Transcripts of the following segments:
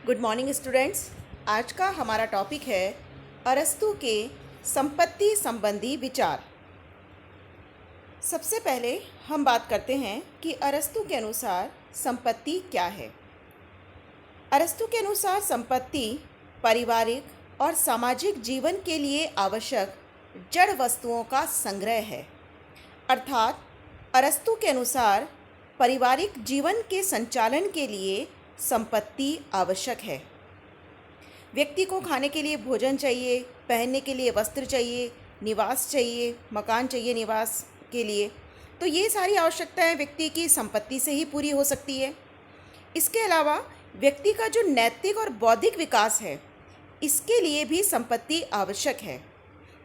Good morning students. आज का हमारा टॉपिक है अरस्तु के संपत्ति संबंधी विचार। सबसे पहले हम बात करते हैं कि अरस्तु के अनुसार संपत्ति क्या है। अरस्तु के अनुसार संपत्ति पारिवारिक और सामाजिक जीवन के लिए आवश्यक जड़ वस्तुओं का संग्रह है। अर्थात अरस्तु के अनुसार पारिवारिक जीवन के संचालन के लिए संपत्ति आवश्यक है। व्यक्ति को खाने के लिए भोजन चाहिए, पहनने के लिए वस्त्र चाहिए, निवास चाहिए, मकान चाहिए निवास के लिए। तो ये सारी आवश्यकताएं व्यक्ति की संपत्ति से ही पूरी हो सकती है। इसके अलावा व्यक्ति का जो नैतिक और बौद्धिक विकास है, इसके लिए भी संपत्ति आवश्यक है।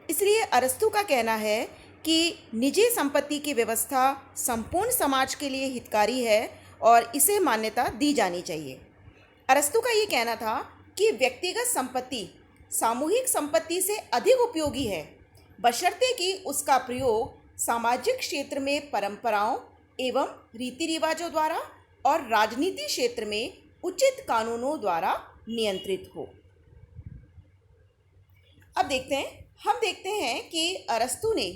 इसलिए अरस्तु का कहना है कि निजी संपत्ति की व्यवस्था संपूर्ण समाज के लिए हितकारी है और इसे मान्यता दी जानी चाहिए। अरस्तु का ये कहना था कि व्यक्तिगत संपत्ति सामूहिक संपत्ति से अधिक उपयोगी है, बशर्ते कि उसका प्रयोग सामाजिक क्षेत्र में परंपराओं एवं रीति रिवाजों द्वारा और राजनीति क्षेत्र में उचित कानूनों द्वारा नियंत्रित हो। अब हम देखते हैं कि अरस्तु ने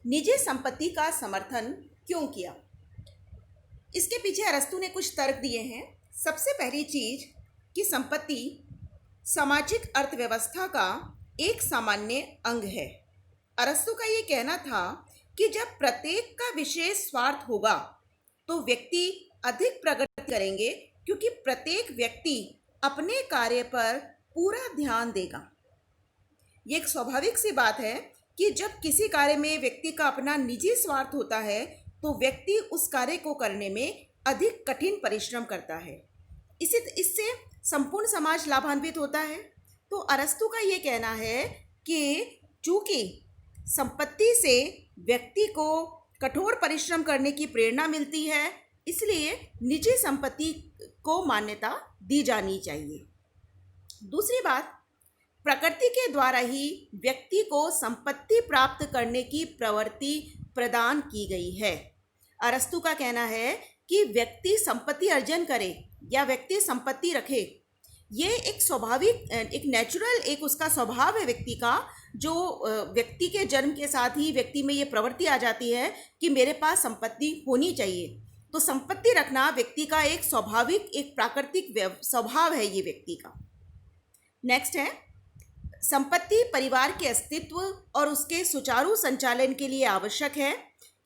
निजी संपत्ति का समर्थन क्यों किया। इसके पीछे अरस्तु ने कुछ तर्क दिए हैं। सबसे पहली चीज कि संपत्ति सामाजिक अर्थव्यवस्था का एक सामान्य अंग है। अरस्तु का ये कहना था कि जब प्रत्येक का विशेष स्वार्थ होगा तो व्यक्ति अधिक प्रगति करेंगे, क्योंकि प्रत्येक व्यक्ति अपने कार्य पर पूरा ध्यान देगा। ये एक स्वाभाविक सी बात है कि जब किसी कार्य में व्यक्ति का अपना निजी स्वार्थ होता है तो व्यक्ति उस कार्य को करने में अधिक कठिन परिश्रम करता है। इससे संपूर्ण समाज लाभान्वित होता है। तो अरस्तु का ये कहना है कि चूंकि संपत्ति से व्यक्ति को कठोर परिश्रम करने की प्रेरणा मिलती है, इसलिए निजी संपत्ति को मान्यता दी जानी चाहिए। दूसरी बात, प्रकृति के द्वारा ही व्यक्ति को संपत्ति प्राप्त करने की प्रवृत्ति प्रदान की गई है। अरस्तु का कहना है कि व्यक्ति संपत्ति अर्जन करे या व्यक्ति संपत्ति रखे, ये एक स्वाभाविक, एक नेचुरल, एक उसका स्वभाव है व्यक्ति का, जो व्यक्ति के जन्म के साथ ही व्यक्ति में ये प्रवृत्ति आ जाती है कि मेरे पास संपत्ति होनी चाहिए। तो संपत्ति रखना व्यक्ति का एक स्वाभाविक, एक प्राकृतिक स्वभाव है ये व्यक्ति का। नेक्स्ट है, संपत्ति परिवार के अस्तित्व और उसके सुचारू संचालन के लिए आवश्यक है,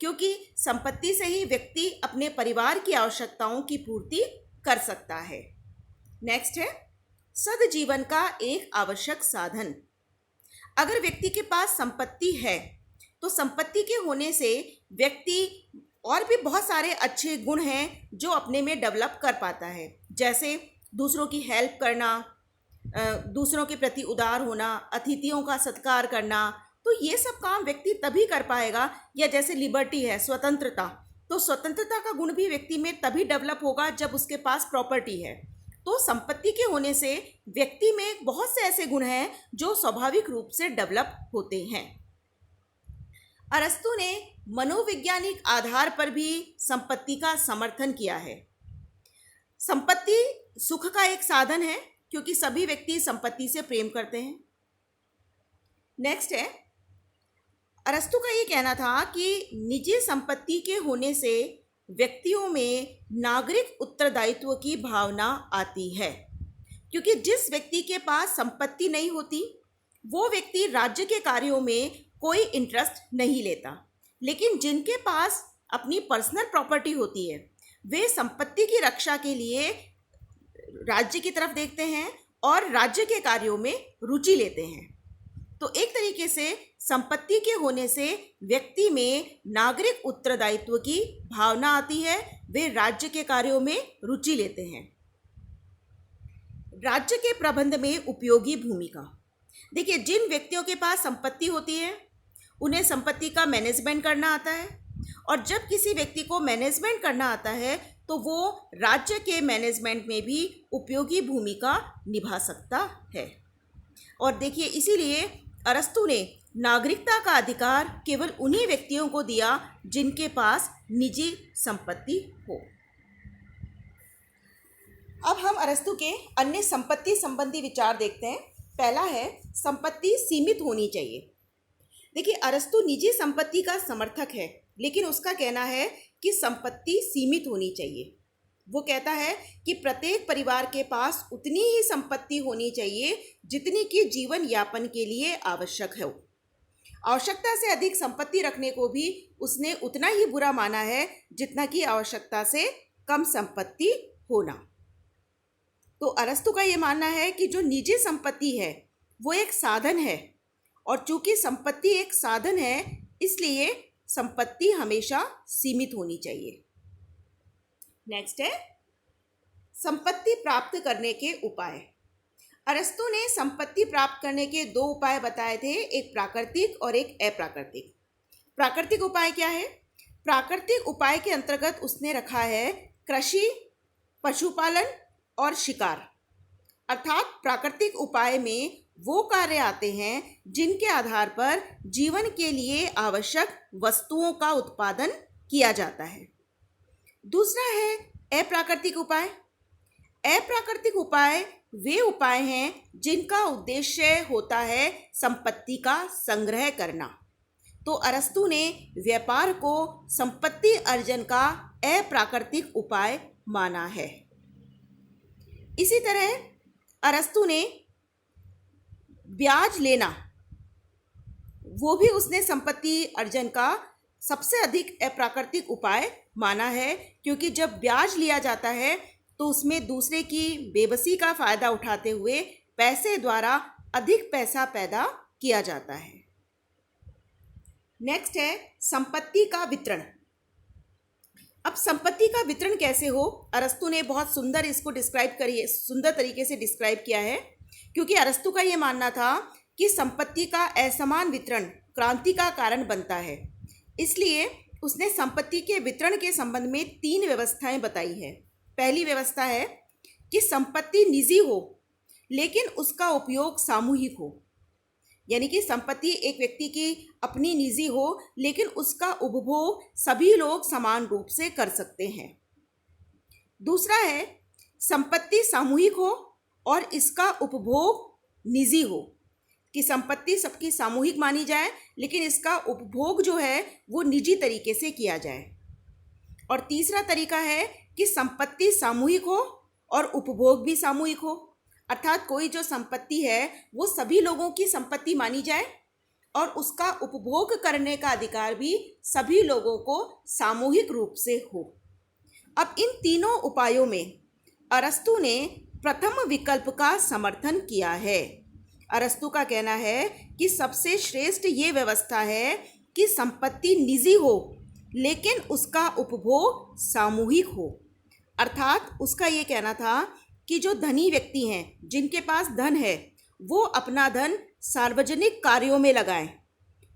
क्योंकि संपत्ति से ही व्यक्ति अपने परिवार की आवश्यकताओं की पूर्ति कर सकता है। नेक्स्ट है, सद्जीवन का एक आवश्यक साधन। अगर व्यक्ति के पास संपत्ति है तो संपत्ति के होने से व्यक्ति और भी बहुत सारे अच्छे गुण हैं जो अपने में डेवलप कर पाता है, जैसे दूसरों की हेल्प करना, दूसरों के प्रति उदार होना, अतिथियों का सत्कार करना। तो ये सब काम व्यक्ति तभी कर पाएगा, या जैसे लिबर्टी है, स्वतंत्रता, तो स्वतंत्रता का गुण भी व्यक्ति में तभी डेवलप होगा जब उसके पास प्रॉपर्टी है। तो संपत्ति के होने से व्यक्ति में बहुत से ऐसे गुण हैं जो स्वाभाविक रूप से डेवलप होते हैं। अरस्तु ने मनोवैज्ञानिक आधार पर भी संपत्ति का समर्थन किया है। संपत्ति सुख का एक साधन है, क्योंकि सभी व्यक्ति संपत्ति से प्रेम करते हैं। नेक्स्ट है, अरस्तु का ये कहना था कि निजी संपत्ति के होने से व्यक्तियों में नागरिक उत्तरदायित्व की भावना आती है, क्योंकि जिस व्यक्ति के पास संपत्ति नहीं होती वो व्यक्ति राज्य के कार्यों में कोई इंटरेस्ट नहीं लेता, लेकिन जिनके पास अपनी पर्सनल प्रॉपर्टी होती है वे संपत्ति की रक्षा के लिए राज्य की तरफ देखते हैं और राज्य के कार्यों में रुचि लेते हैं। तो एक तरीके से संपत्ति के होने से व्यक्ति में नागरिक उत्तरदायित्व की भावना आती है, वे राज्य के कार्यों में रुचि लेते हैं। राज्य के प्रबंध में उपयोगी भूमिका। देखिए, जिन व्यक्तियों के पास संपत्ति होती है उन्हें संपत्ति का मैनेजमेंट करना आता है, और जब किसी व्यक्ति को मैनेजमेंट करना आता है तो वो राज्य के मैनेजमेंट में भी उपयोगी भूमिका निभा सकता है। और देखिए, इसीलिए अरस्तु ने नागरिकता का अधिकार केवल उन्हीं व्यक्तियों को दिया जिनके पास निजी संपत्ति हो। अब हम अरस्तु के अन्य संपत्ति संबंधी विचार देखते हैं। पहला है संपत्ति सीमित होनी चाहिए। देखिए, अरस्तु निजी संपत्ति का समर्थक है, लेकिन उसका कहना है कि संपत्ति सीमित होनी चाहिए। वो कहता है कि प्रत्येक परिवार के पास उतनी ही संपत्ति होनी चाहिए जितनी कि जीवन यापन के लिए आवश्यक है। आवश्यकता से अधिक संपत्ति रखने को भी उसने उतना ही बुरा माना है जितना कि आवश्यकता से कम संपत्ति होना। तो अरस्तु का ये मानना है कि जो निजी संपत्ति है वो एक साधन है, और चूंकि संपत्ति एक साधन है इसलिए संपत्ति हमेशा सीमित होनी चाहिए। नेक्स्ट है संपत्ति प्राप्त करने के उपाय। अरस्तु ने संपत्ति प्राप्त करने के दो उपाय बताए थे, एक प्राकृतिक और एक अप्राकृतिक। प्राकृतिक उपाय क्या है? प्राकृतिक उपाय के अंतर्गत उसने रखा है कृषि, पशुपालन और शिकार। अर्थात प्राकृतिक उपाय में वो कार्य आते हैं जिनके आधार पर जीवन के लिए आवश्यक वस्तुओं का उत्पादन किया जाता है। दूसरा है अप्राकृतिक उपाय। अप्राकृतिक उपाय वे उपाय हैं जिनका उद्देश्य होता है संपत्ति का संग्रह करना। तो अरस्तु ने व्यापार को संपत्ति अर्जन का अप्राकृतिक उपाय माना है। इसी तरह अरस्तु ने ब्याज लेना, वो भी उसने संपत्ति अर्जन का सबसे अधिक अप्राकृतिक उपाय माना है, क्योंकि जब ब्याज लिया जाता है तो उसमें दूसरे की बेबसी का फायदा उठाते हुए पैसे द्वारा अधिक पैसा पैदा किया जाता है। नेक्स्ट है संपत्ति का वितरण। अब संपत्ति का वितरण कैसे हो, अरस्तु ने बहुत सुंदर इसको सुंदर तरीके से डिस्क्राइब किया है, क्योंकि अरस्तु का ये मानना था कि संपत्ति का असमान वितरण क्रांति का कारण बनता है। इसलिए उसने संपत्ति के वितरण के संबंध में 3 व्यवस्थाएं बताई है। पहली व्यवस्था है कि संपत्ति निजी हो लेकिन उसका उपयोग सामूहिक हो, यानी कि संपत्ति एक व्यक्ति की अपनी निजी हो लेकिन उसका उपभोग सभी लोग समान रूप से कर सकते हैं। दूसरा है संपत्ति सामूहिक हो और इसका उपभोग निजी हो, कि संपत्ति सबकी सामूहिक मानी जाए लेकिन इसका उपभोग जो है वो निजी तरीके से किया जाए। और तीसरा तरीका है कि संपत्ति सामूहिक हो और उपभोग भी सामूहिक हो, अर्थात कोई जो संपत्ति है वो सभी लोगों की संपत्ति मानी जाए और उसका उपभोग करने का अधिकार भी सभी लोगों को सामूहिक रूप से हो। अब इन तीनों उपायों में अरस्तु ने प्रथम विकल्प का समर्थन किया है। अरस्तु का कहना है कि सबसे श्रेष्ठ ये व्यवस्था है कि संपत्ति निजी हो लेकिन उसका उपभोग सामूहिक हो। अर्थात उसका ये कहना था कि जो धनी व्यक्ति हैं, जिनके पास धन है, वो अपना धन सार्वजनिक कार्यों में लगाएं,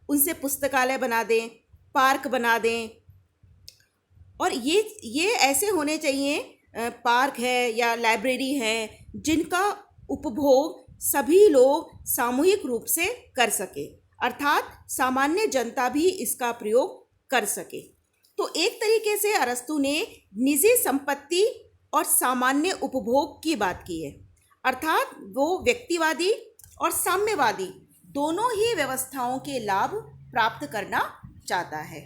उनसे पुस्तकालय बना दें, पार्क बना दें, और ये ऐसे होने चाहिए पार्क है या लाइब्रेरी है जिनका उपभोग सभी लोग सामूहिक रूप से कर सके, अर्थात सामान्य जनता भी इसका प्रयोग कर सके। तो एक तरीके से अरस्तु ने निजी संपत्ति और सामान्य उपभोग की बात की है, अर्थात वो व्यक्तिवादी और साम्यवादी दोनों ही व्यवस्थाओं के लाभ प्राप्त करना चाहता है।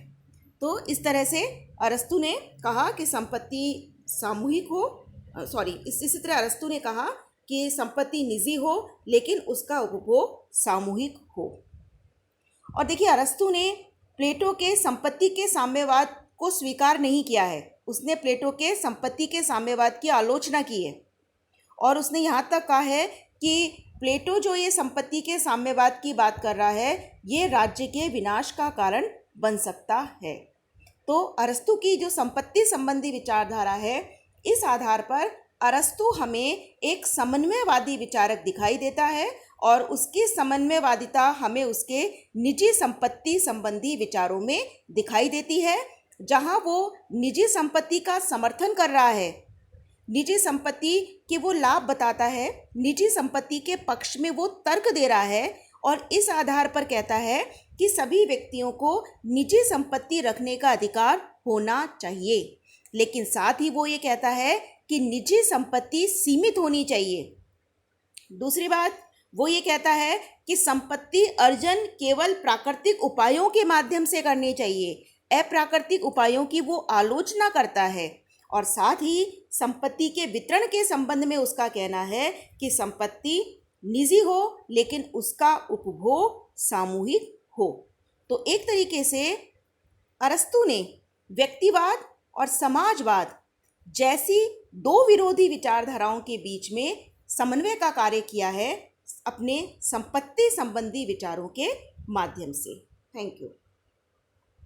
तो इस तरह से अरस्तु ने कहा कि संपत्ति सामूहिक हो, इसी तरह अरस्तु ने कहा कि संपत्ति निजी हो लेकिन उसका उपभोग सामूहिक हो। और देखिए, अरस्तु ने प्लेटो के संपत्ति के साम्यवाद को स्वीकार नहीं किया है। उसने प्लेटो के संपत्ति के साम्यवाद की आलोचना की है और उसने यहाँ तक कहा है कि प्लेटो जो ये संपत्ति के साम्यवाद की बात कर रहा है ये राज्य के विनाश का कारण बन सकता है। तो अरस्तु की जो संपत्ति संबंधी विचारधारा है, इस आधार पर अरस्तु हमें एक समन्वयवादी विचारक दिखाई देता है और उसकी समन्वयवादिता हमें उसके निजी संपत्ति संबंधी विचारों में दिखाई देती है, जहां वो निजी संपत्ति का समर्थन कर रहा है, निजी संपत्ति के वो लाभ बताता है, निजी संपत्ति के पक्ष में वो तर्क दे रहा है और इस आधार पर कहता है कि सभी व्यक्तियों को निजी संपत्ति रखने का अधिकार होना चाहिए। लेकिन साथ ही वो ये कहता है कि निजी संपत्ति सीमित होनी चाहिए। दूसरी बात, वो ये कहता है कि संपत्ति अर्जन केवल प्राकृतिक उपायों के माध्यम से करनी चाहिए। अप्राकृतिक उपायों की वो आलोचना करता है। और साथ ही संपत्ति के वितरण के संबंध में उसका कहना है कि संपत्ति निजी हो लेकिन उसका उपभोग सामूहिक हो। तो एक तरीके से अरस्तु ने व्यक्तिवाद और समाजवाद जैसी दो विरोधी विचारधाराओं के बीच में समन्वय का कार्य किया है अपने संपत्ति संबंधी विचारों के माध्यम से। Thank you.